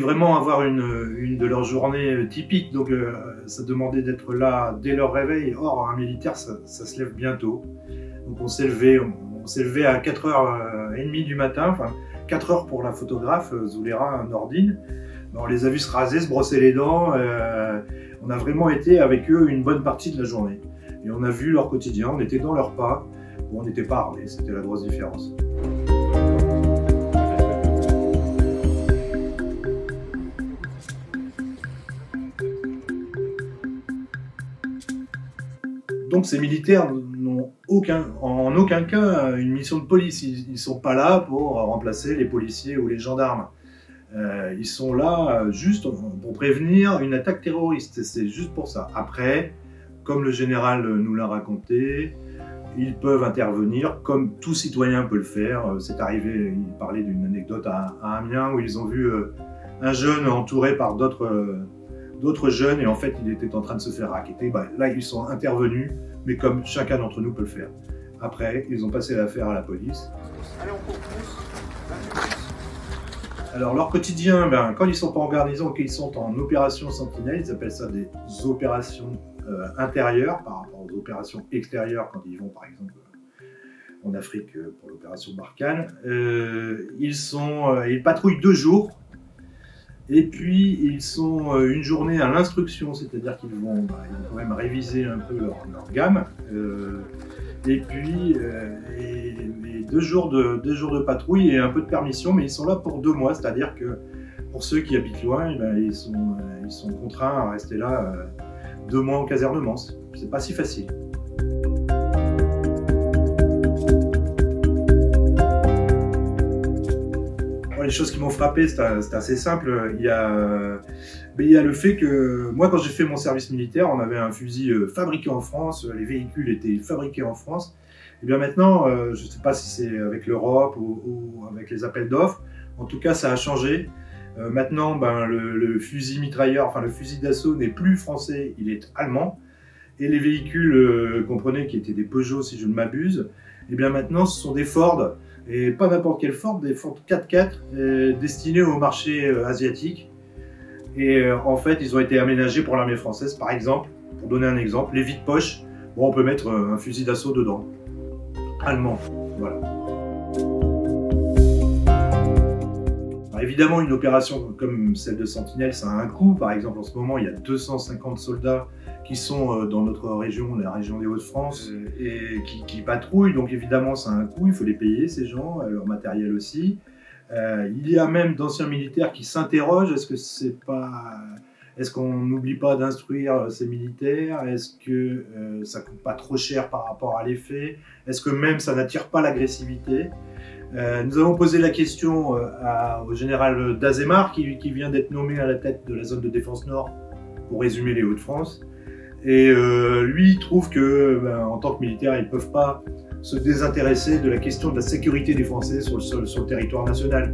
vraiment avoir une de leurs journées typiques, donc ça demandait d'être là dès leur réveil. Or, un militaire, ça se lève bientôt. Donc on s'est levé à 4h30 du matin, enfin 4h pour la photographe Zulera Nordine. On les a vus se raser, se brosser les dents. On a vraiment été avec eux une bonne partie de la journée. Et on a vu leur quotidien, on était dans leur pas. Bon, on n'était pas armés, c'était la grosse différence. Donc ces militaires n'ont en aucun cas une mission de police. Ils ne sont pas là pour remplacer les policiers ou les gendarmes. Ils sont là juste pour prévenir une attaque terroriste. C'est juste pour ça. Après, comme le général nous l'a raconté, ils peuvent intervenir comme tout citoyen peut le faire. C'est arrivé, il parlait d'une anecdote à Amiens où ils ont vu un jeune entouré par d'autres jeunes et en fait il était en train de se faire racketter. Là ils sont intervenus, mais comme chacun d'entre nous peut le faire. Après, ils ont passé l'affaire à la police. Allez, on court plus. Alors leur quotidien, quand ils ne sont pas en garnison, qu'ils sont en opération sentinelle, ils appellent ça des opérations intérieures par rapport aux opérations extérieures quand ils vont par exemple en Afrique pour l'opération Barkhane. Ils patrouillent 2 jours. Et puis, ils sont une journée à l'instruction, c'est-à-dire qu'ils vont quand même réviser un peu leur gamme. Et puis, 2 jours de patrouille et un peu de permission, mais ils sont là pour 2 mois, c'est-à-dire que pour ceux qui habitent loin, ils sont contraints à rester là 2 mois en casernement. C'est pas si facile. Les choses qui m'ont frappé, c'est assez simple. Il y a le fait que moi, quand j'ai fait mon service militaire, on avait un fusil fabriqué en France, les véhicules étaient fabriqués en France. Et bien maintenant, je ne sais pas si c'est avec l'Europe ou avec les appels d'offres, en tout cas ça a changé. Maintenant, le fusil mitrailleur, enfin le fusil d'assaut n'est plus français, il est allemand. Et les véhicules, comprenez, qui étaient des Peugeot si je ne m'abuse, et bien maintenant ce sont des Ford. Et pas n'importe quel Ford, des Ford 4x4 destinés au marché asiatique. Et en fait, ils ont été aménagés pour l'armée française. Par exemple, pour donner un exemple, les vides-poches, on peut mettre un fusil d'assaut dedans. Allemand, voilà. Alors évidemment, une opération comme celle de Sentinelle, ça a un coût. Par exemple, en ce moment, il y a 250 soldats qui sont dans notre région, la région des Hauts-de-France, et qui patrouillent. Donc évidemment, ça a un coût, il faut les payer, ces gens, leur matériel aussi. Il y a même d'anciens militaires qui s'interrogent, est-ce qu'on n'oublie pas d'instruire ces militaires? Est-ce que ça coûte pas trop cher par rapport à l'effet? Est-ce que même ça n'attire pas l'agressivité? Nous avons posé la question au général Dazémar, qui vient d'être nommé à la tête de la zone de défense nord, pour résumer les Hauts-de-France. Et lui, il trouve que, en tant que militaire, ils ne peuvent pas se désintéresser de la question de la sécurité des Français sur le territoire national.